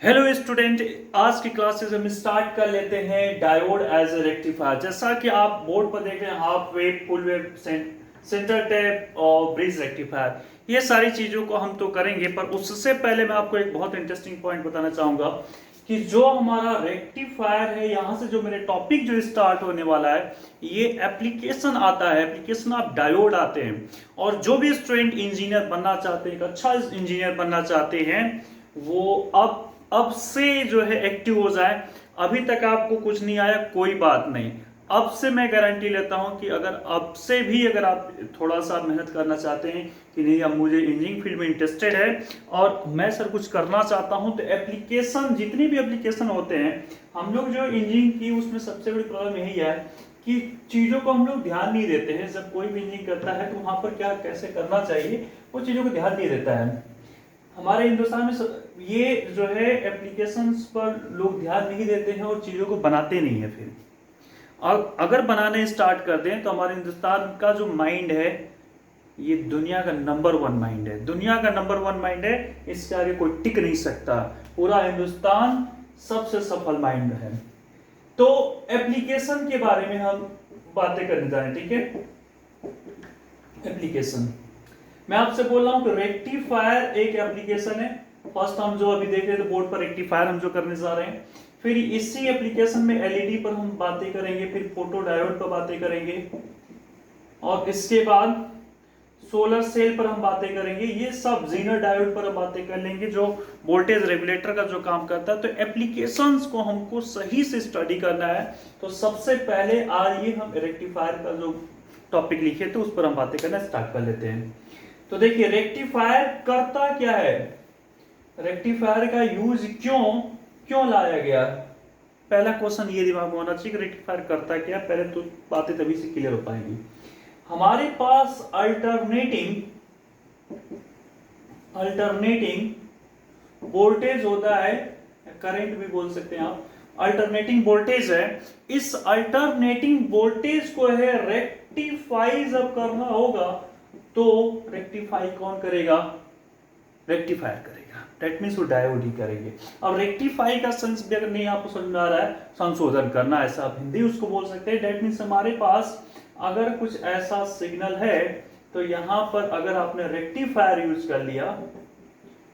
Hello student, आज की classes हम स्टार्ट कर लेते हैं डायोड एज ए रेक्टिफायर। जैसा कि आप बोर्ड पर देख रहे हैं, half wave, full wave, centre tap और ब्रिज रेक्टिफायर, ये सारी चीज़ों को हम तो करेंगे। पर उससे पहले मैं आपको एक बहुत इंटरेस्टिंग पॉइंट बताना चाहूँगा कि जो हमारा रेक्टिफायर है, यहाँ से जो मेरे टॉपिक जो स्टार्ट होने वाला है, ये एप्लीकेशन आता है, एप्लीकेशन ऑफ डायोड आते हैं। और जो भी स्टूडेंट इंजीनियर बनना चाहते हैं, एक अच्छा इंजीनियर बनना चाहते हैं, वो अब से जो है एक्टिव हो जाए। अभी तक आपको कुछ नहीं आया, कोई बात नहीं। अब से मैं गारंटी लेता हूं कि अगर अब से भी अगर आप थोड़ा सा मेहनत करना चाहते हैं कि नहीं, अब मुझे इंजीनियरिंग फील्ड में इंटरेस्टेड है और मैं सर कुछ करना चाहता हूं, तो एप्लीकेशन, जितनी भी एप्लीकेशन होते हैं, हम लोग जो इंजीनियरिंग की, उसमें सबसे बड़ी प्रॉब्लम यही है कि चीज़ों को हम लोग ध्यान नहीं देते हैं। जब कोई भी इंजीनियरिंग करता है तो वहाँ पर क्या कैसे करना चाहिए, वो चीज़ों को ध्यान नहीं देता है। हमारे हिंदुस्तान में ये जो है एप्लीकेशंस पर लोग ध्यान नहीं देते हैं और चीज़ों को बनाते नहीं है। फिर और अगर बनाने स्टार्ट कर दें तो हमारे हिंदुस्तान का जो माइंड है, ये दुनिया का नंबर वन माइंड है, दुनिया का नंबर वन माइंड है। इसके आगे कोई टिक नहीं सकता। पूरा हिंदुस्तान सबसे सफल माइंड है। तो एप्लीकेशन के बारे में हम बातें करने जा रहे हैं, ठीक है। एप्लीकेशन, मैं आपसे बोल रहा हूं कि रेक्टिफायर एक एप्लीकेशन है। फर्स्ट हम जो अभी देख रहे थे बोर्ड पर, रेक्टिफायर हम जो करने जा रहे हैं। फिर इसी एप्लीकेशन में एलईडी पर हम बातें करेंगे, फिर फोटो डायोड पर बातें करेंगे, और इसके बाद सोलर सेल पर हम बातें करेंगे। ये सब जीनर डायोड पर हम बातें कर लेंगे, जो वोल्टेज रेगुलेटर का जो काम करता है। तो एप्लीकेशंस को हमको सही से स्टडी करना है। तो सबसे पहले आज ये हम रेक्टिफायर का जो टॉपिक लिखे थे उस पर हम बातें करना स्टार्ट कर लेते हैं। तो देखिए, रेक्टिफायर करता क्या है, रेक्टिफायर का यूज क्यों क्यों लाया गया। पहला क्वेश्चन ये दिमाग में होना चाहिए कि रेक्टिफायर करता क्या, पहले तो बातें तभी से क्लियर हो पाएंगी। हमारे पास अल्टरनेटिंग वोल्टेज होता है, करंट भी बोल सकते हैं आप। अल्टरनेटिंग वोल्टेज है। इस अल्टरनेटिंग वोल्टेज को है रेक्टिफाई जब करना होगा, तो रेक्टिफाई कौन करेगा, रेक्टिफायर करेगा। दैट मीन्स वो डायोड ही करेंगे। अब रेक्टिफाई का सेंस भी अगर नहीं आपको समझ में आ रहा है, संशोधन करना, ऐसा आप हिंदी उसको बोल सकते हैं। दैट मीन्स हमारे पास अगर कुछ ऐसा सिग्नल है, तो यहां पर अगर आपने रेक्टिफायर यूज कर लिया,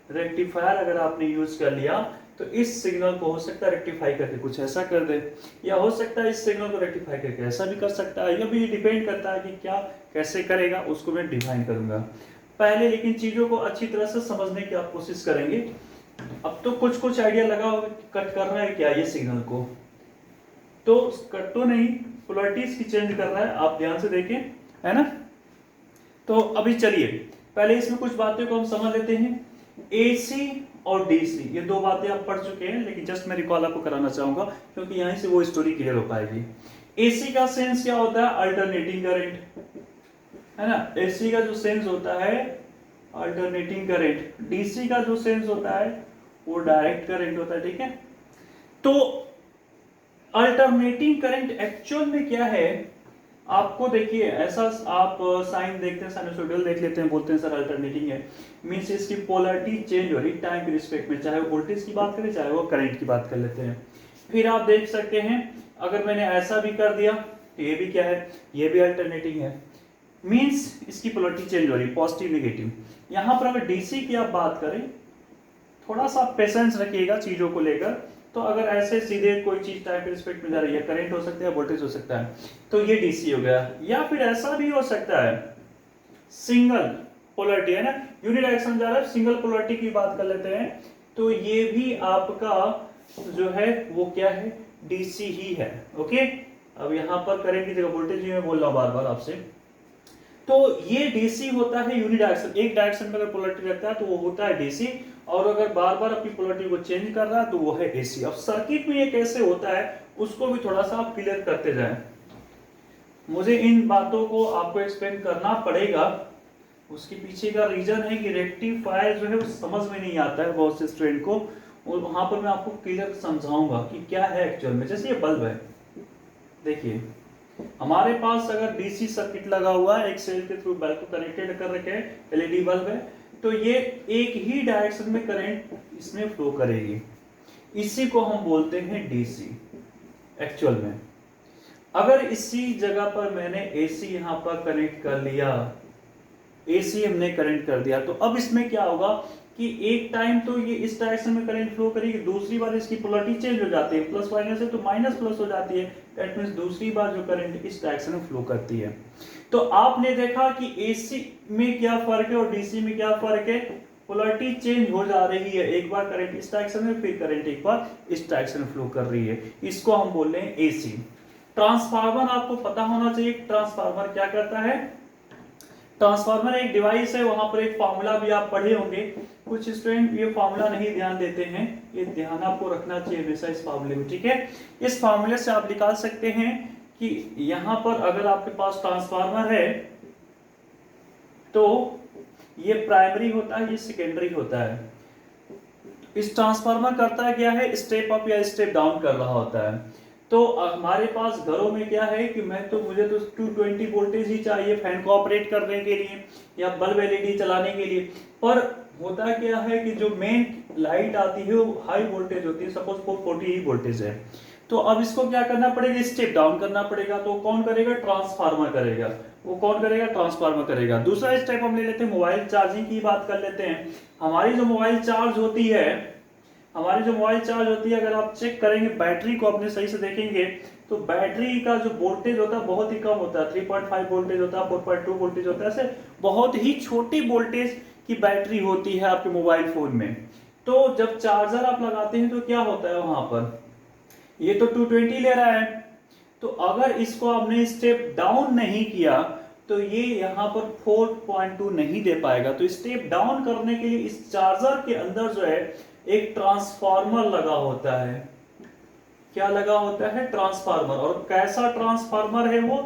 रेक्टिफायर अगर आपने यूज कर लिया, तो इस सिग्नल को हो सकता है रेक्टिफाई करके कुछ ऐसा कर दे, या हो सकता है इस सिग्नल को रेक्टिफाई करके ऐसा भी कर सकता है। यह भी डिपेंड करता है कि क्या कैसे करेगा, उसको मैं डिफाइन करूंगा पहले। लेकिन चीजों को अच्छी तरह से समझने की आप कोशिश करेंगे। अब तो कुछ कुछ आइडिया लगा होगा कट करना है क्या ये सिग्नल को, तो कट तो नहीं, पोलरिटीज की चेंज कर रहा है, आप ध्यान से देखें, है ना। तो अभी चलिए पहले इसमें कुछ बातें को हम समझ लेते हैं। एसी और डीसी, ये दो बातें आप पढ़ चुके हैं, लेकिन जस्ट मैं रिकॉल आपको कराना चाहूंगा क्योंकि यहीं से वो स्टोरी क्लियर हो पाएगी। एसी का सेंस क्या होता है, अल्टरनेटिंग करंट, है ना। एसी का जो सेंस होता है अल्टरनेटिंग करंट, डीसी का जो सेंस होता है वो डायरेक्ट करंट होता है, ठीक है। तो अल्टरनेटिंग करंट एक्चुअल में क्या है, आपको देखिए ऐसा, आप साइन देखते हैं, साइनसोइडल देख लेते हैं, बोलते हैं सर अल्टरनेटिंग है, मींस इसकी पोलरिटी चेंज हो रही टाइम के रिस्पेक्ट में, चाहे वो वोल्टेज की बात करें चाहे वो करंट की बात कर लेते हैं। फिर आप देख सकते हैं अगर मैंने ऐसा भी कर दिया तो ये भी क्या है, ये भी अल्टरनेटिंग है, मींस इसकी पोलरिटी चेंज हो रही, पॉजिटिव नेगेटिव। यहां पर अगर डीसी की आप बात करें, थोड़ा सा पेशेंस रखिएगा चीजों को लेकर। तो अगर ऐसे सीधे कोई चीज टाइम के रिस्पेक्ट में जा रही है, करंट हो सकता है, वोल्टेज हो सकता है, तो ये डीसी हो गया। या फिर ऐसा भी हो सकता है सिंगल पोलरिटी, है ना, यूनिडायरेक्शन जा रहा है, सिंगल पोलरिटी की बात कर लेते हैं, तो ये भी आपका जो है वो क्या है, डीसी ही है। ओके, अब यहां पर करंट की जगह वोल्टेज ही मैं बोल रहा हूं बार बार आपसे। तो ये डीसी होता है यूनिडायरेक्शन, एक डायरेक्शन में अगर पोलरिटी रखता है तो वो होता है डीसी, और अगर बार बार अपनी पोलरिटी को चेंज कर रहा है तो वो है एसी। अब सर्किट में ये कैसे होता है उसको भी थोड़ा सा आप क्लियर करते जाएं। मुझे इन बातों को आपको एक्सप्लेन करना पड़ेगा, उसके पीछे का रीजन है कि रेक्टिफायर जो है वो समझ में नहीं आता है बहुत से स्टूडेंट को, और वहां पर मैं आपको क्लियर समझाऊंगा कि क्या है एक्चुअल में। जैसे ये बल्ब है, देखिए हमारे पास अगर डीसी सर्किट लगा हुआ है, एक सेल के थ्रू बल्ब को कनेक्टेड कर रखे हैं, एलईडी बल्ब है, तो ये एक ही डायरेक्शन में करंट इसमें फ्लो करेगी। इसी को हम बोलते हैं डीसी। एक्चुअल में अगर इसी जगह पर मैंने एसी यहां पर कनेक्ट कर लिया, एसी हमने करंट कर दिया, तो अब इसमें क्या होगा कि एक टाइम तो ये इस डायरेक्शन में करंट फ्लो करेगी, दूसरी बार इसकी पोलैरिटी चेंज हो जाती है, प्लस माइनस है तो माइनस प्लस हो जाती है, दैट मींस दूसरी बार जो करंट इस डायरेक्शन में फ्लो करती है। तो आपने देखा कि एसी में क्या फर्क है और डीसी में क्या फर्क है, पोलैरिटी चेंज हो जा रही है, एक बार करंट इस डायरेक्शन में, फिर करंट एक बार इस डायरेक्शन में फ्लो कर रही है, इसको हम बोल रहे हैं एसी। ट्रांसफार्मर आपको पता होना चाहिए, ट्रांसफार्मर क्या करता है। ट्रांसफार्मर एक डिवाइस है, वहां पर एक फार्मूला भी आप पढ़े होंगे, कुछ स्टूडेंट ये फार्मूला नहीं ध्यान देते हैं, ये ध्यान आपको रखना चाहिए हमेशा इस फार्मूले में, ठीक है। इस फार्मूले से आप निकाल सकते हैं कि यहां पर अगर आपके पास ट्रांसफार्मर है तो ये प्राइमरी होता है, ये सेकेंडरी होता है। इस ट्रांसफार्मर करता है क्या है, स्टेप अप या स्टेप डाउन कर रहा होता है। तो हमारे पास घरों में क्या है कि मुझे तो 220 वोल्टेज ही चाहिए फैन को ऑपरेट करने के लिए या बल्ब एलईडी चलाने के लिए, पर होता क्या है कि जो मेन लाइट आती है वो हाई वोल्टेज होती है, सपोज 440 ही वोल्टेज है, तो अब इसको क्या करना पड़ेगा, स्टेप डाउन करना पड़ेगा। तो कौन करेगा, ट्रांसफार्मर करेगा। वो कौन करेगा, ट्रांसफार्मर करेगा। दूसरा स्टेप हम ले लेते हैं, मोबाइल चार्जिंग की बात कर लेते हैं। हमारी जो मोबाइल चार्ज होती है, अगर आप चेक करेंगे बैटरी को अपने सही से देखेंगे तो बैटरी का जो वोल्टेज होता है बहुत ही कम होता है, 3.5 वोल्टेज होता है, 4.2 वोल्टेज होता है, ऐसे बहुत ही छोटी वोल्टेज की बैटरी होती है आपके मोबाइल फोन में। तो जब चार्जर आप लगाते हैं तो क्या होता है, वहां पर ये तो 220 ले रहा है, तो अगर इसको आपने स्टेप डाउन नहीं किया तो ये यहाँ पर 4.2 नहीं दे पाएगा। तो स्टेप डाउन करने के लिए इस चार्जर के अंदर जो है एक ट्रांसफार्मर लगा होता है। क्या लगा होता है, ट्रांसफार्मर। और कैसा ट्रांसफार्मर है वो,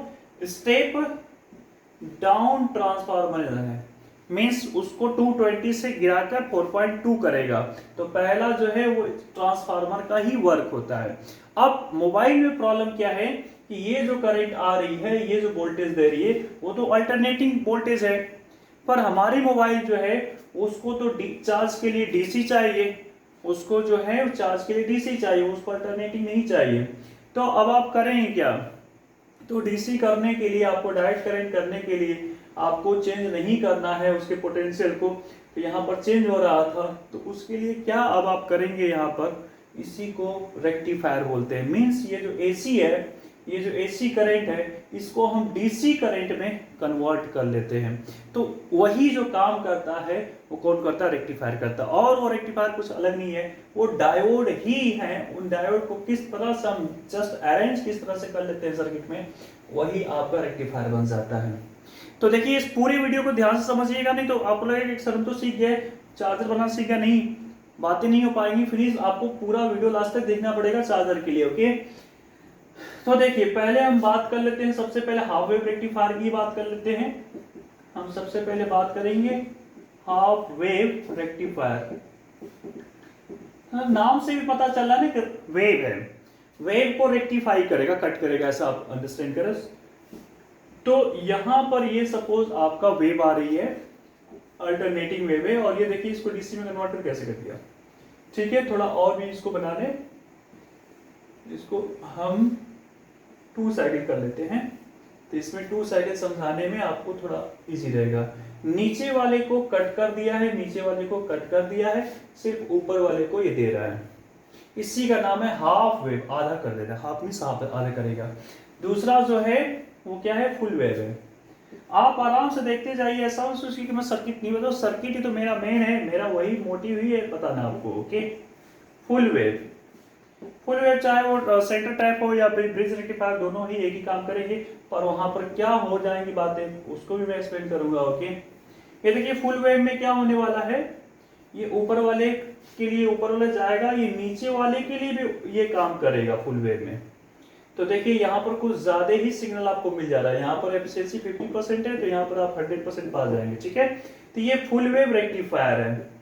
स्टेप डाउन ट्रांसफार्मर है, मींस उसको 220 से गिराकर 4.2 करेगा। तो पहला जो है वो ट्रांसफार्मर का ही वर्क होता है। अब मोबाइल में प्रॉब्लम क्या है कि ये जो करंट आ रही है, ये जो वोल्टेज दे रही है वो तो अल्टरनेटिंग वोल्टेज है, पर हमारी मोबाइल जो है उसको तो चार्ज के लिए डीसी चाहिए, उसको जो है चार्ज के लिए डीसी चाहिए, उसको अल्टरनेटिंग नहीं चाहिए। तो अब आप करेंगे क्या, तो डीसी करने के लिए आपको डायरेक्ट करंट करने के लिए आपको चेंज नहीं करना है उसके पोटेंशियल को, तो यहाँ पर चेंज हो रहा था, तो उसके लिए क्या अब आप करेंगे, यहाँ पर इसी को रेक्टिफायर बोलते हैं। मींस ये जो एसी है, ये जो एसी करंट है इसको हम डीसी करंट में कन्वर्ट कर लेते हैं। तो वही जो काम करता है वो कौन करता है, रेक्टिफायर करता है। और वो रेक्टिफायर कुछ अलग नहीं है, वो डायोड ही है। उन डायोड को किस तरह से हम जस्ट अरेंज किस तरह से कर लेते हैं सर्किट में, वही आपका रेक्टिफायर बन जाता है। तो देखिए इस पूरी वीडियो को ध्यान से समझिएगा, नहीं तो आपको लगेगा कि सर हम तो सीख गए, चार्जर बनाना सीख गया, नहीं, बातें नहीं हो पाएंगी। फिर आपको पूरा वीडियो लास्ट तक देखना पड़ेगा चार्जर के लिए, ओके। तो देखिए पहले हम बात कर लेते हैं, सबसे पहले हाफ वेव रेक्टिफायर की बात कर लेते हैं। हम सबसे पहले बात करेंगे हाफ वेव रेक्टिफायर। नाम से भी पता चल रहा है ना कि वेव है, वेव को रेक्टिफाई करेगा, कट करेगा, ऐसा आप अंडरस्टैंड करें। तो यहां पर ये सपोज आपका वेव आ रही है, अल्टरनेटिंग वेव है, और ये देखिए इसको डीसी में कन्वर्टर कैसे कर दिया, ठीक है। थोड़ा और भी इसको बना ले, इसको हम 2 साइकिल कर लेते हैं, तो इसमें 2 साइकिल समझाने में आपको थोड़ा इजी रहेगा। नीचे वाले को कट कर दिया है, नीचे वाले को कट कर दिया है, सिर्फ ऊपर वाले को ये दे रहा है, इसी का नाम है हाफ वेव, आधा कर देगा, हाफ मींस आधा करेगा। दूसरा जो है वो क्या है, फुल वेव है। आप आराम से देखते जाइए, ऐसा सोचिए कि मैं सर्किट नहीं बताऊं, सर्किट ही तो मेरा मेन है, मेरा वही मोटिव ही है बताना आपको, okay. Full wave, full wave चाहे वो सेंटर टाइप हो या ब्रिज रेक्टिफायर, दोनों ही एक ही काम करेंगे, पर वहां पर क्या हो जाएंगी बातें उसको भी मैं एक्सप्लेन करूंगा, ओके। ये देखिए फुल वेव में क्या होने वाला है, ये ऊपर वाले के लिए ऊपर वाला जाएगा, ये नीचे वाले के लिए भी ये काम करेगा फुल वेव में। तो देखिए यहाँ पर कुछ ज्यादा ही सिग्नल आपको मिल जा रहा है, यहाँ पर एफिशिएंसी 50% है, तो यहाँ पर आप 100% पा जाएंगे, ठीक है। तो ये फुल वेव रेक्टिफायर है।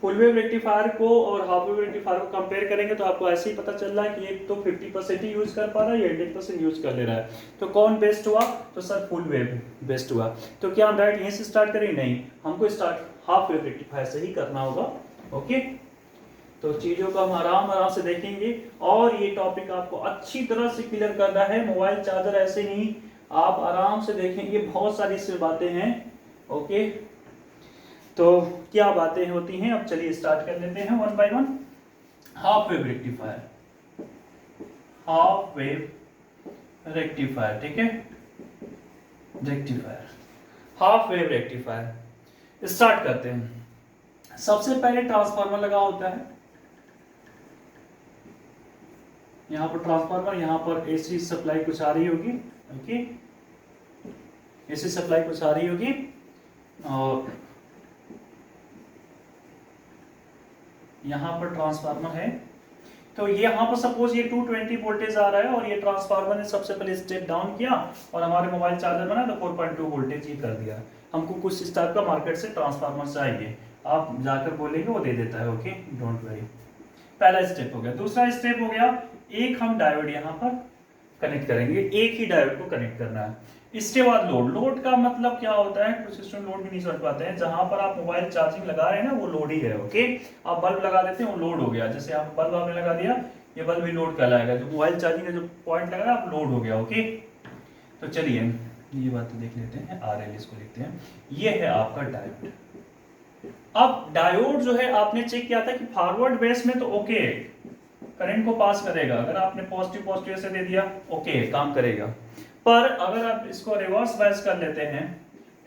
फुल वेव रेक्टिफायर को और हाफ वेव रेक्टिफायर को कंपेयर करेंगे तो आपको ऐसे ही पता चल रहा है कि ये तो 50% ही यूज कर पा रहा है, ये 100% यूज कर ले रहा है। तो कौन बेस्ट हुआ, तो सर फुल वेव बेस्ट हुआ। तो क्या हम डायरेक्ट यहीं से स्टार्ट करें, नहीं, हमको स्टार्ट हाफ वेव रेक्टिफायर से ही करना होगा, ओके। तो चीज़ों को हम आराम आराम से देखेंगे और ये टॉपिक आपको अच्छी तरह से क्लियर करना है। मोबाइल चार्जर ऐसे नहीं, आप आराम से देखेंगे, बहुत सारी इसमें बातें हैं। ओके, तो क्या बातें होती हैं, अब चलिए स्टार्ट कर लेते हैं one by one. Half wave rectifier, half wave rectifier, ठीक है, rectifier, half wave rectifier. Start करते हैं। सबसे पहले ट्रांसफार्मर लगा होता है, यहां पर ट्रांसफार्मर, यहां पर एसी सप्लाई कुछ आ रही होगी। ओके, एसी सप्लाई कुछ आ रही होगी और यहां पर ट्रांसफार्मर है। तो ये यहाँ पर सपोज ये 220 वोल्टेज आ रहा है और ये ट्रांसफार्मर ने सबसे पहले स्टेप डाउन किया और हमारे मोबाइल चार्जर बना तो 4.2 वोल्टेज ही कर दिया। हमको कुछ इस टाइप का मार्केट से ट्रांसफार्मर चाहिए, आप जाकर बोलेंगे वो दे देता है। Okay, don't worry. पहला स्टेप हो गया। दूसरा स्टेप हो गया, एक हम डायोड यहाँ पर कनेक्ट करेंगे, एक ही डायोड को कनेक्ट करना है। इसके बाद लोड, लोड का मतलब क्या होता है, कुछ स्टूडेंट लोड भी नहीं समझ पाते हैं। जहां पर आप मोबाइल चार्जिंग लगा रहे हैं ना, वो लोड ही है। ओके, आप बल्ब लगा देते हैं वो लोड हो गया, जैसे आप बल्ब आपने लगा दिया, ये बल्ब भी लोड कहलाएगा। जो मोबाइल चार्जिंग का जो पॉइंट लगा आप लोड हो गया। ओके, तो चलिए ये बात देख लेते हैं, RL इसको लिखते हैं। ये है आपका डायोड। अब डायोड जो है आपने चेक किया था कि फॉरवर्ड बेस में तो ओके करंट को पास करेगा, अगर आपने पॉजिटिव पॉजिटिव से दे दिया ओके काम करेगा। पर अगर आप इसको रिवर्स बायस कर लेते हैं,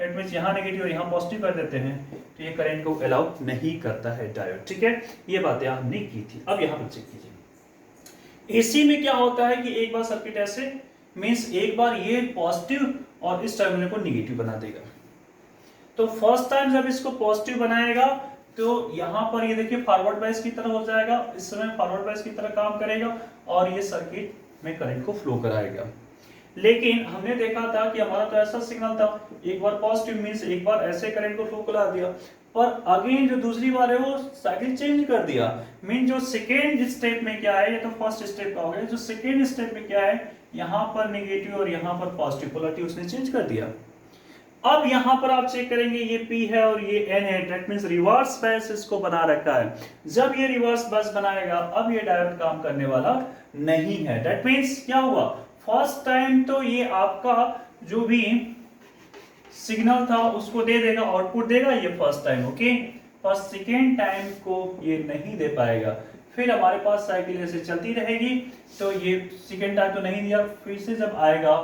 इट मींस यहां नेगेटिव और यहां पॉजिटिव कर देते हैं, तो ये करंट को अलाउ नहीं करता है डायोड। ठीक है, ये बातें आपने की थी। अब यहां पर चेक कीजिए, एसी में क्या होता है कि एक बार सर्किट ऐसे मींस एक बार ये पॉजिटिव और इस टर्मिनल को नेगेटिव बना देगा। तो फर्स्ट टाइम जब इसको पॉजिटिव बनाएगा तो यहां पर ये देखिए फॉरवर्ड बायस की तरह हो जाएगा, इस समय फॉरवर्ड बायस की तरह काम करेगा और ये सर्किट में करंट को फ्लो कराएगा। लेकिन हमने देखा था कि हमारा तो ऐसा सिग्नल था, एक बार पॉजिटिव मींस एक बार ऐसे करंट को फ्लो करा दिया, पर अगेन जो दूसरी बार है वो साइकिल चेंज कर दिया। मीन जो सेकेंड स्टेप में क्या है, ये तो फर्स्ट स्टेप का हो गया, जो सेकेंड स्टेप में क्या है, यहां पर नेगेटिव और यहां पर पॉजिटिव पोलैरिटी उसने चेंज कर दिया। अब यहां पर आप चेक करेंगे, ये P है और ये N है, दैट मींस रिवर्स बायस इसको बना रखा है। जब ये रिवर्स बायस बनाएगा अब ये डायोड काम करने वाला नहीं है। दैट मींस क्या हुआ, फर्स्ट टाइम तो ये आपका जो भी सिग्नल था उसको दे देगा, आउटपुट देगा ये फर्स्ट टाइम। ओके, पर सेकेंड टाइम को ये नहीं दे पाएगा। फिर हमारे पास साइकिल ऐसे चलती रहेगी, तो ये सेकेंड टाइम तो नहीं दिया, फिर से जब आएगा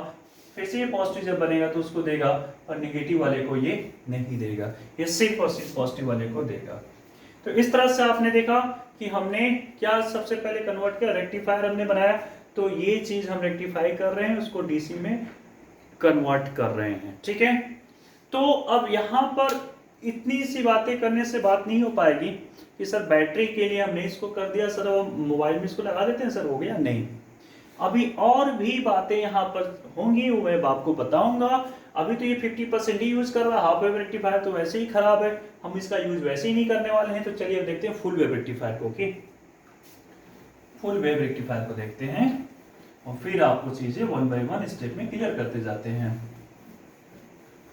फिर से ये पॉजिटिव जब बनेगा तो उसको देगा और नेगेटिव वाले को ये नहीं देगा, ये सिर्फ और सिर्फ पॉजिटिव वाले को देगा। तो इस तरह से आपने देखा कि हमने क्या सबसे पहले कन्वर्ट किया, रेक्टिफायर हमने बनाया, तो ये चीज हम रेक्टिफाई कर रहे हैं, उसको डीसी में कन्वर्ट कर रहे हैं। ठीक है, तो अब यहां पर इतनी सी बातें करने से बात नहीं हो पाएगी कि सर बैटरी के लिए हमने इसको कर दिया, सर वो मोबाइल में इसको लगा देते हैं, सर हो गया, नहीं। अभी और भी बातें यहाँ पर होंगी, वो मैं आपको बताऊंगा। अभी तो ये 50% ही यूज कर रहा है, हाफ वेव रेक्टिफायर तो वैसे ही खराब है, हम इसका यूज वैसे ही नहीं करने वाले हैं। तो चलिए अब देखते हैं फुल वेव रेक्टिफायर को। ओके, फुल वेव रेक्टिफायर को देखते हैं और फिर आपको चीजें वन बाय वन स्टेप में क्लियर करते जाते हैं।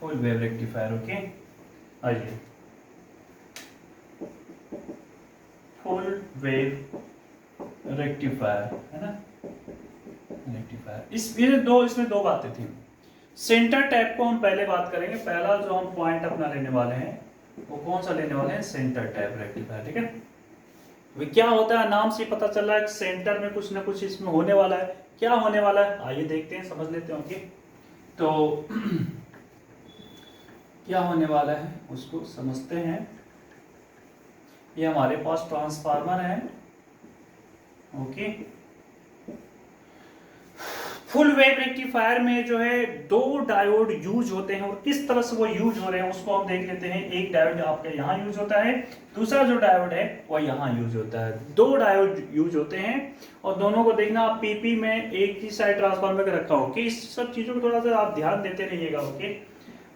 फुल वेव रेक्टिफायर, ओके, आइए फुल वेव रेक्टिफायर है ना, रेक्टिफायर। इसमें दो बातें थी। सेंटर टैप को हम पहले बात करेंगे, पहला जो हम पॉइंट अपना लेने वाले हैं वो कौन सा लेने वाले हैं, सेंटर टैप रेक्टिफायर। ठीक है, वे क्या होता है, नाम से पता चल रहा है सेंटर में कुछ ना कुछ इसमें होने वाला है। क्या होने वाला है आइए देखते हैं, समझ लेते हैं। ओके, तो क्या होने वाला है उसको समझते हैं। ये हमारे पास ट्रांसफार्मर है। ओके, फुल वेव रेक्टिफायर में जो है दो डायोड यूज होते हैं और किस तरह से वो यूज हो रहे हैं उसको हम देख लेते हैं। एक डायोड आपके यहाँ यूज होता है, दूसरा जो डायोड है वो यहाँ यूज होता है। दो डायोड यूज होते हैं और दोनों को देखना आप पीपी में एक ही साइड ट्रांसफार्मर का रखा हो कि इस सब चीजों को थोड़ा सा आप ध्यान देते रहिएगा। ओके,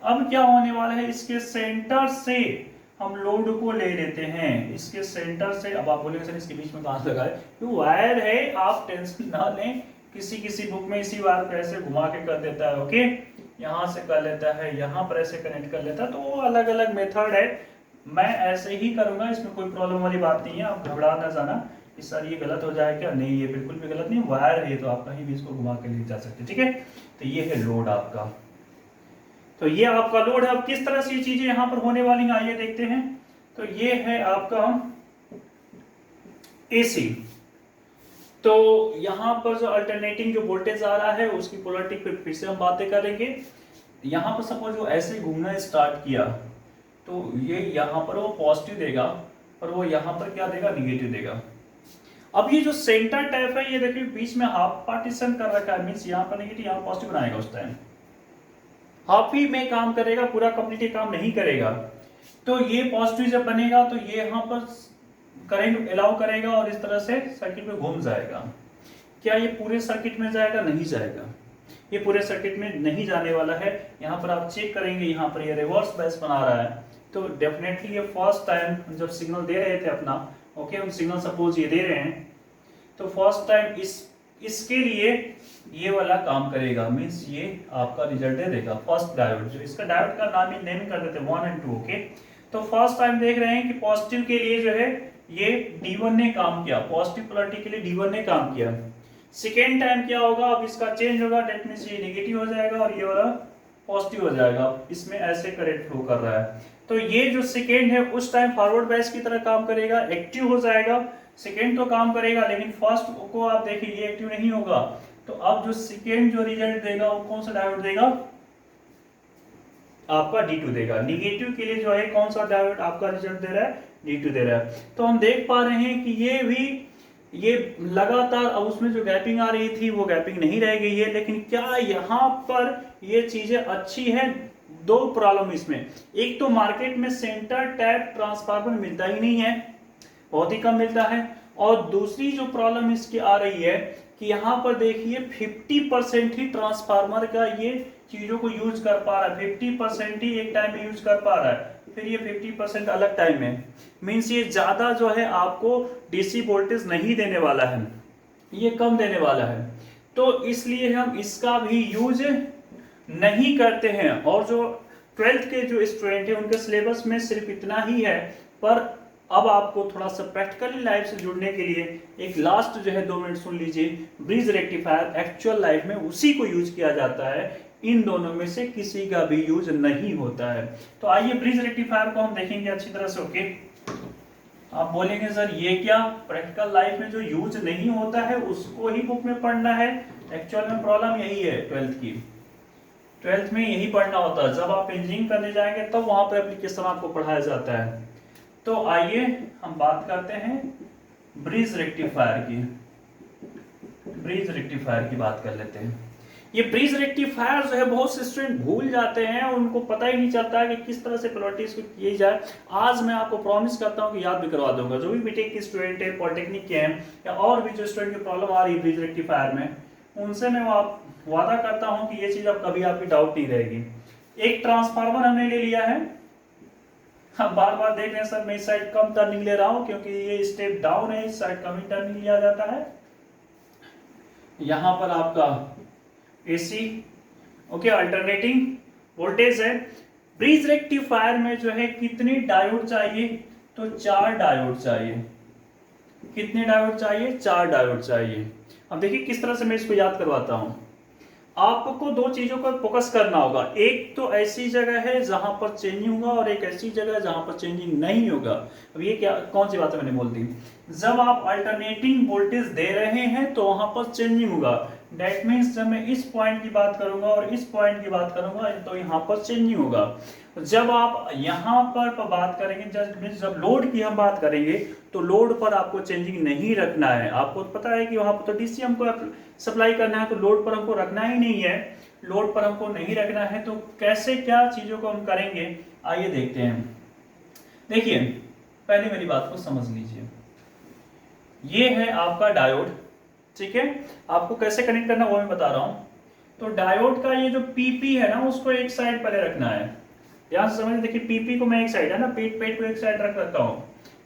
अब क्या होने वाला है, इसके सेंटर से हम लोड को ले लेते हैं, इसके सेंटर से। अब आप बोलेंगे सर इसके बीच में कहां से लगा है, तो वायर है, आप टेंशन ना लें। किसी बुक में इसी वायर को ऐसे घुमा के कर देता है। ओके, यहाँ से कर लेता है, यहाँ पर ऐसे कनेक्ट कर लेता है, तो अलग अलग मेथड है। मैं ऐसे ही करूंगा, इसमें कोई प्रॉब्लम वाली बात नहीं है, आप घबरा ना जाना कि सर ये गलत हो जाएगा। नहीं, ये बिल्कुल भी गलत नहीं, वायर है तो आप कहीं भी इसको घुमा के ले जा सकते हैं, ठीक है। तो ये है लोड आपका, तो ये आपका लोड है। अब किस तरह से ये चीजें यहाँ पर होने वाली हैं आइए देखते हैं। तो ये है आपका एसी। तो यहाँ पर जो अल्टरनेटिंग जो वोल्टेज आ रहा है उसकी पोलैरिटी पे फिर से हम बातें करेंगे। यहाँ पर सपोज वो ऐसे घूमना स्टार्ट किया तो ये यहाँ पर वो पॉजिटिव देगा और वो यहाँ पर क्या देगा, निगेटिव देगा। अब ये जो सेंटर टैप है ये देखिए बीच में हाफ पार्टीशन कर रखा है, मींस यहाँ पर नेगेटिव यहाँ पॉजिटिव बनाएगा, उस टाइम हाफ ही में काम करेगा, पूरा कंप्लीट काम नहीं करेगा। तो ये पॉजिटिव जब बनेगा तो ये यहाँ पर करंट अलाउ करेगा और इस तरह से सर्किट में घूम जाएगा। क्या ये पूरे सर्किट में जाएगा? नहीं जाएगा, ये पूरे सर्किट में नहीं जाने वाला है। यहाँ पर आप चेक करेंगे, यहाँ पर ये रिवर्स बायस बना रहा है, तो डेफिनेटली ये फर्स्ट टाइम जब सिग्नल दे रहे थे अपना, ओके, हम सिग्नल सपोज ये दे रहे हैं, तो फर्स्ट टाइम इसके लिए ये वाला काम करेगा, मींस ये आपका रिजल्ट दे देगा। फर्स्ट डायोड, जो इसका डायोड का नाम ही नेम कर देते हैं 1 और 2, ओके। तो फर्स्ट टाइम देख रहे हैं कि पॉजिटिव के लिए जो है ये D1 ने काम किया, पॉजिटिव पोलैरिटी के लिए D1 ने काम किया। सेकेंड टाइम क्या होगा, अब इसका चेंज होगा, डेट मींस ये नेगेटिव हो जाएगा और ये वाला पॉजिटिव हो जाएगा। इसमें ऐसे करंट फ्लो कर रहा है, तो ये जो सेकेंड है उस टाइम फॉरवर्ड बायस की तरह काम करेगा, एक्टिव हो जाएगा। सेकेंड तो काम करेगा लेकिन फर्स्ट को आप देखिए ये एक्टिव नहीं होगा। तो अब जो सेकेंड जो रिजल्ट देगा वो कौन सा डायोड देगा, आपका D2 देगा। निगेटिव के लिए जो है कौन सा डायोड आपका रिजल्ट दे रहा है, D2 दे रहा है। तो हम देख पा रहे हैं कि ये भी ये लगातार, अब उसमें जो गैपिंग आ रही थी वो गैपिंग नहीं रह गई है। लेकिन क्या यहाँ पर ये चीजें अच्छी है? दो प्रॉब्लम इसमें, एक तो मार्केट में सेंटर टैप ट्रांसफार्मर मिलता ही नहीं है, बहुत ही कम मिलता है। और दूसरी जो प्रॉब्लम इसकी आ रही है कि यहाँ पर देखिए 50% ही ट्रांसफार्मर का ये चीजों को यूज कर पा रहा है, 50% ही एक टाइम में यूज कर पा रहा है, फिर ये 50% अलग टाइम में, मीन्स ये ज्यादा जो है आपको डीसी वोल्टेज नहीं देने वाला है, ये कम देने वाला है। तो इसलिए हम इसका भी यूज नहीं करते हैं। और जो 12th के जो स्टूडेंट है उनके सिलेबस में सिर्फ इतना ही है। पर अब आपको थोड़ा सा प्रैक्टिकली लाइफ से जुड़ने के लिए एक लास्ट जो है 2 मिनट सुन लीजिए। ब्रिज रेक्टिफायर एक्चुअल लाइफ में उसी को यूज किया जाता है, इन दोनों में से किसी का भी यूज नहीं होता है। तो आइए ब्रिज रेक्टिफायर को हम देखेंगे अच्छी तरह से, ओके। आप बोलेंगे सर ये क्या, प्रैक्टिकल लाइफ में जो यूज नहीं होता है उसको ही बुक में पढ़ना है? एक्चुअल में प्रॉब्लम यही है 12th की, 12th में यही पढ़ना होता है। जब आप इंजीनियरिंग करने जाएंगे तब वहां पर एप्लीकेशन आपको पढ़ाया जाता है। तो आइए हम बात करते हैं ब्रिज रेक्टिफायर की, ब्रिज रेक्टिफायर की बात कर लेते हैं। ये ब्रिज रेक्टिफायर जो है बहुत से स्टूडेंट भूल जाते हैं, उनको पता ही नहीं चलता है कि किस तरह से पोलैरिटीज को किए जाए। आज मैं आपको प्रॉमिस करता हूं कि याद भी करवा दूंगा। जो भी बीटेक के स्टूडेंट है, पॉलिटेक्निक के हैं, या और भी जो स्टूडेंट की प्रॉब्लम आ रही है ब्रिज रेक्टिफायर में, उनसे मैं वादा करता हूं कि ये चीज अब कभी आपकी डाउट नहीं रहेगी। एक ट्रांसफार्मर हमने ले लिया है, हम बार बार देख रहे हैं सर मैं इस साइड कम टर्निंग ले रहा हूं क्योंकि ये स्टेप डाउन है, इस साइड कम ही टर्निंग लिया जाता है। यहां पर आपका एसी, ओके, अल्टरनेटिंग वोल्टेज है। ब्रिज रेक्टिफायर में जो है कितने डायोड चाहिए, तो 4 डायोड चाहिए। कितने डायोड चाहिए? 4 डायोड चाहिए। अब देखिए किस तरह से मैं इसको याद करवाता हूं। आपको 2 चीजों पर फोकस करना होगा। एक तो ऐसी जगह है जहां पर चेंजिंग होगा और एक ऐसी जगह है जहां पर चेंजिंग नहीं होगा। अब ये क्या, कौन सी बात है मैंने बोल दी? जब आप अल्टरनेटिंग वोल्टेज दे रहे हैं तो वहां पर चेंजिंग होगा। दैट मीन्स जब मैं इस पॉइंट की बात करूंगा और इस पॉइंट की बात करूंगा तो यहाँ पर चेंजिंग होगा। जब आप यहाँ पर बात करेंगे, जब लोड की हम बात करेंगे तो लोड पर आपको चेंजिंग नहीं रखना है। आपको पता है कि वहां पर तो डीसी हमको सप्लाई करना है, तो लोड पर हमको रखना ही नहीं है, लोड पर हमको नहीं रखना है। तो कैसे क्या चीजों को हम करेंगे आइए देखते हैं। देखिए पहले मेरी बात को समझ लीजिए, ये है आपका डायोड, ठीक है। आपको कैसे कनेक्ट करना वो मैं बता रहा हूं। तो डायोड का ये जो पीपी है ना उसको एक साइड पहले रखना है। ध्यान से समझ, देखिए पीपी को मैं एक साइड है ना, पेट को एक साइड रख रखता हूँ,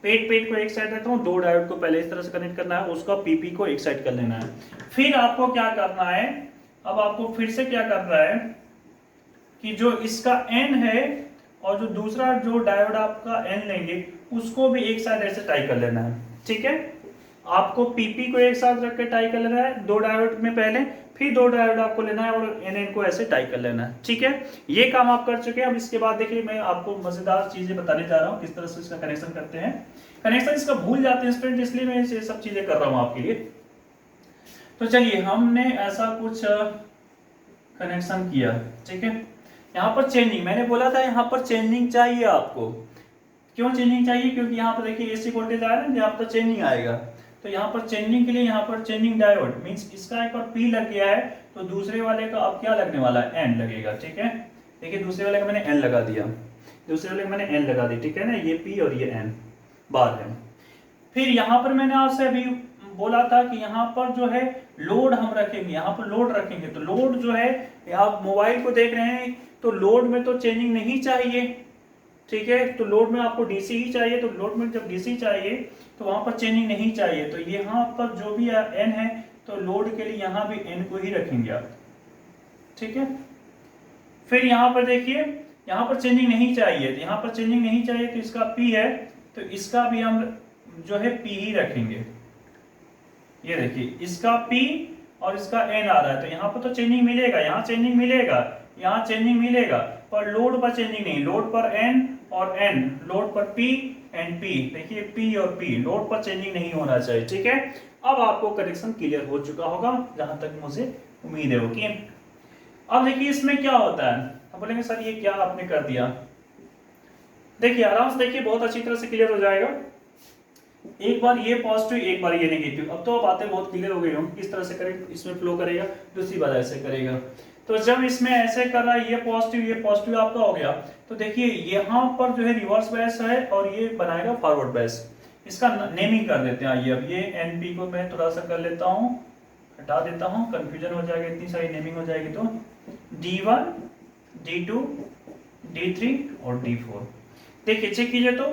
पेट को एक साइड रखता हूँ। 2 डायोड को पहले इस तरह से कनेक्ट करना है, उसका पीपी को एक साइड कर लेना है। फिर आपको क्या करना है, अब आपको फिर से क्या करना है कि जो इसका एन है और जो दूसरा जो डायोड आपका N लेंगे उसको भी एक साथ ऐसे टाई कर लेना है। ठीक है, आपको PP को एक साथ रख के टाई कर लेना है 2 डायोड में पहले, फिर 2 डायोड आपको लेना है और NN को ऐसे टाई कर लेना है। ठीक है, ये काम आप कर चुके हैं। अब इसके बाद देखिए मैं आपको मजेदार चीजें बताने जा रहा हूँ किस तरह से इसका कनेक्शन करते हैं। कनेक्शन इसका भूल जाते हैं स्टूडेंट, इसलिए मैं ये सब चीजें कर रहा हूँ आपके लिए। तो चलिए हमने ऐसा कुछ कनेक्शन किया। ठीक है, यहाँ पर चेंजिंग, मैंने बोला था यहाँ पर चेंजिंग चाहिए आपको। क्यों चेंजिंग चाहिए? क्योंकि यहाँ पर देखिए AC वोल्टेज आ रहा है, यहाँ पर चेंजिंग आएगा। तो यहाँ पर चेंजिंग के लिए यहाँ पर चेंजिंग डायोड मींस इसका एक बार P लग गया है, तो दूसरे वाले का अब क्या लगने वाला है? N लगेगा। ठीक है, देखिए दूसरे वाले का मैंने N लगा दिया, दूसरे वाले का मैंने N लगा दी। ठीक है ना, ये P और ये N बार है। फिर यहाँ पर मैंने आपसे अभी बोला था कि यहाँ पर जो है लोड हम रखेंगे, यहाँ पर लोड रखेंगे। तो लोड जो है, आप मोबाइल को देख रहे हैं तो लोड में तो चेंजिंग नहीं चाहिए। ठीक है, तो लोड में आपको DC ही चाहिए। तो लोड में जब DC चाहिए तो वहां पर चेंजिंग नहीं चाहिए। तो यहाँ पर जो भी N है तो लोड के लिए यहाँ भी N को ही रखेंगे आप। ठीक है, फिर यहाँ पर देखिए यहाँ पर चेंजिंग नहीं चाहिए, यहाँ पर चेंजिंग नहीं चाहिए तो इसका P है, तो इसका भी हम जो है P ही रखेंगे। ये देखिए इसका P और इसका N आ रहा है, तो यहाँ पर तो चेंजिंग मिलेगा, यहाँ चेंजिंग मिलेगा, यहाँ चेंजिंग मिलेगा, पर लोड पर चेंजिंग नहीं। लोड पर N और N, लोड पर P एंड P, देखिए P और P, लोड पर चेंजिंग नहीं होना चाहिए। ठीक है, अब आपको कनेक्शन क्लियर हो चुका होगा जहां तक मुझे उम्मीद है। ओके, अब देखिए इसमें क्या होता है। अब बोलेंगे सर ये क्या आपने कर दिया? देखिए आराम से देखिए, बहुत अच्छी तरह से क्लियर हो जाएगा। एक बार ये पॉजिटिव, एक बार ये नेगेटिव। अब तो बातें बहुत क्लियर हो गई हों किस तरह से करें, इसमें फ्लो करेगा, दूसरी बार ऐसे करेगा। तो जब इसमें ऐसे कर रहा है, ये पॉजिटिव आपका हो गया, तो देखिए यहाँ पर जो है रिवर्स बैस है और ये बनाएगा फॉरवर्ड बैस। इसका नेमिंग कर देते हैं। आइए अब ये NP को मैं थोड़ा सा कर लेता हूँ, हटा देता हूँ, कंफ्यूजन हो जाएगा, इतनी सारी नेमिंग हो जाएगी। तो D1, D2, D3 और D4। देखिए चेक कीजिए, तो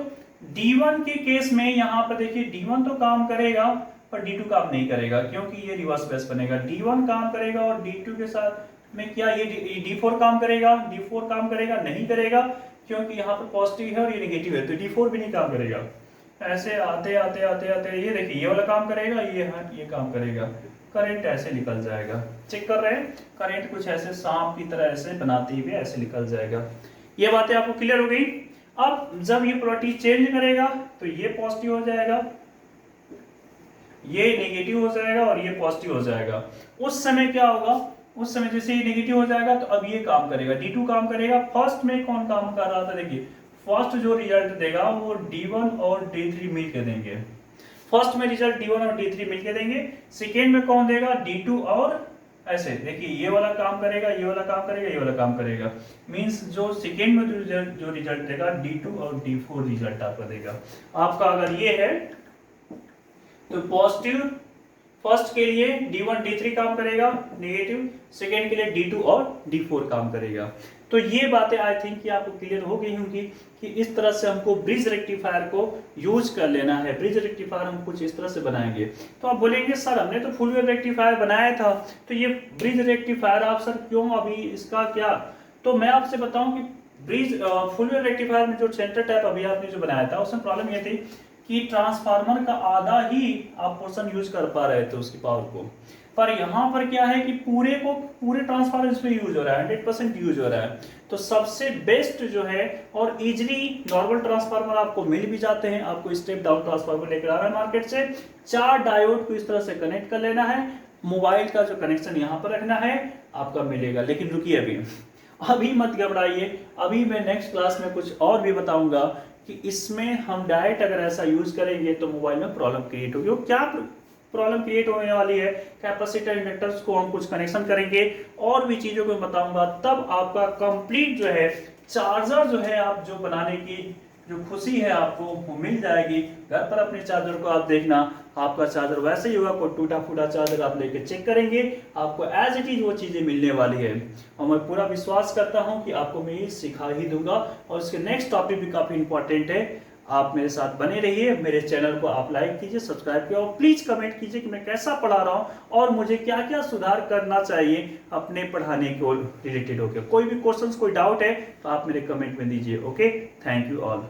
D1 के केस में यहाँ पर देखिए D1 तो काम करेगा पर D2 काम नहीं करेगा, क्योंकि ये रिवर्स बेस बनेगा। D1 काम करेगा और D2 के साथ में क्या ये D4 काम करेगा? D4 काम करेगा नहीं करेगा, क्योंकि यहाँ पर पॉजिटिव है और ये नेगेटिव है, तो D4 भी नहीं काम करेगा। ऐसे आते आते आते आते ये देखिए ये वाला काम करेगा, ये काम करेगा, करंट ऐसे निकल जाएगा। चेक कर रहे हैं, करंट कुछ ऐसे सांप की तरह ऐसे बनाते हुए ऐसे निकल जाएगा। ये बातें आपको क्लियर हो गई। अब जब ये प्रॉपर्टी चेंज करेगा तो ये पॉजिटिव हो जाएगा, ये नेगेटिव हो जाएगा और ये पॉजिटिव हो जाएगा। उस समय क्या होगा? उस समय जैसे ये नेगेटिव हो जाएगा तो अब ये काम करेगा, D2 काम करेगा। फर्स्ट में कौन काम कर रहा था? देखिए फर्स्ट जो रिजल्ट देगा वो D1 और D3 मिलकर देंगे। फर्स्ट में रिजल्ट D1 और D3 मिलकर देंगे। सेकेंड में कौन देगा? D2 और ऐसे देखिए ये वाला काम करेगा, ये वाला काम करेगा, ये वाला काम करेगा। मींस जो सेकेंड में जो रिजल्ट देगा D2 और D4 रिजल्ट आपका देगा। आपका अगर ये है तो पॉजिटिव फर्स्ट के लिए D1 D3 काम करेगा, नेगेटिव सेकेंड के लिए D2 और D4 काम करेगा। तो ये बातें आई थिंक कि आपको क्लियर हो गई होंगी कि इस तरह से हमको ब्रिज रेक्टिफायर को यूज कर लेना है। ब्रिज रेक्टिफायर हम कुछ इस तरह से बनाएंगे। तो आप बोलेंगे सर हमने तो फुल वेव रेक्टिफायर बनाया था, तो ये ब्रिज रेक्टिफायर आप सर क्यों अभी इसका क्या? तो मैं आपसे बताऊं कि ब्रिज फुल वेव रेक्टिफायर में जो सेंटर टैप अभी आपने जो बनाया था उसमें प्रॉब्लम ये थी कि ट्रांसफार्मर का आधा ही आप पोर्शन यूज कर पा रहे थे उसकी पावर को। पर यहाँ पर क्या है कि पूरे ट्रांसफार्मर इसमें यूज हो रहा है, 100% यूज हो रहा है। तो सबसे बेस्ट जो है, और इजीली नॉर्मल ट्रांसफार्मर आपको मिल भी जाते हैं। आपको स्टेप डाउन ट्रांसफार्मर लेकर आ रहा है मार्केट से। 4 डायोड को इस तरह से कनेक्ट कर लेना है, मोबाइल का जो कनेक्शन यहाँ पर रखना है, आपका मिलेगा। लेकिन रुकिए अभी मत घबराइए, अभी मैं नेक्स्ट क्लास में कुछ और भी बताऊंगा कि इसमें हम डायरेक्ट अगर ऐसा यूज करेंगे तो मोबाइल में प्रॉब्लम क्रिएट होगी। क्या प्रॉब्लम क्रिएट होने वाली है? कैपेसिटर इंडक्टर्स को हम कुछ कनेक्शन करेंगे और भी चीजों को बताऊंगा, तब आपका कंप्लीट जो है चार्जर जो है आप जो बनाने की जो खुशी है आपको वो मिल जाएगी। घर पर अपने चार्जर को आप देखना, आपका चार्जर वैसे ही होगा, कोई टूटा फूटा चार्जर आप लेके चेक करेंगे, आपको एज इट इज वो चीजें मिलने वाली है। और मैं पूरा विश्वास करता हूं कि आपको मैं ये सिखा ही दूंगा। और इसके नेक्स्ट टॉपिक भी काफी इंपॉर्टेंट है, आप मेरे साथ बने रहिए, मेरे चैनल को आप लाइक कीजिए, सब्सक्राइब कीजिए और प्लीज़ कमेंट कीजिए कि मैं कैसा पढ़ा रहा हूँ और मुझे क्या क्या सुधार करना चाहिए अपने पढ़ाने को रिलेटेड होकर। कोई भी क्वेश्चंस, कोई डाउट है तो आप मेरे कमेंट में दीजिए। Okay, thank you all.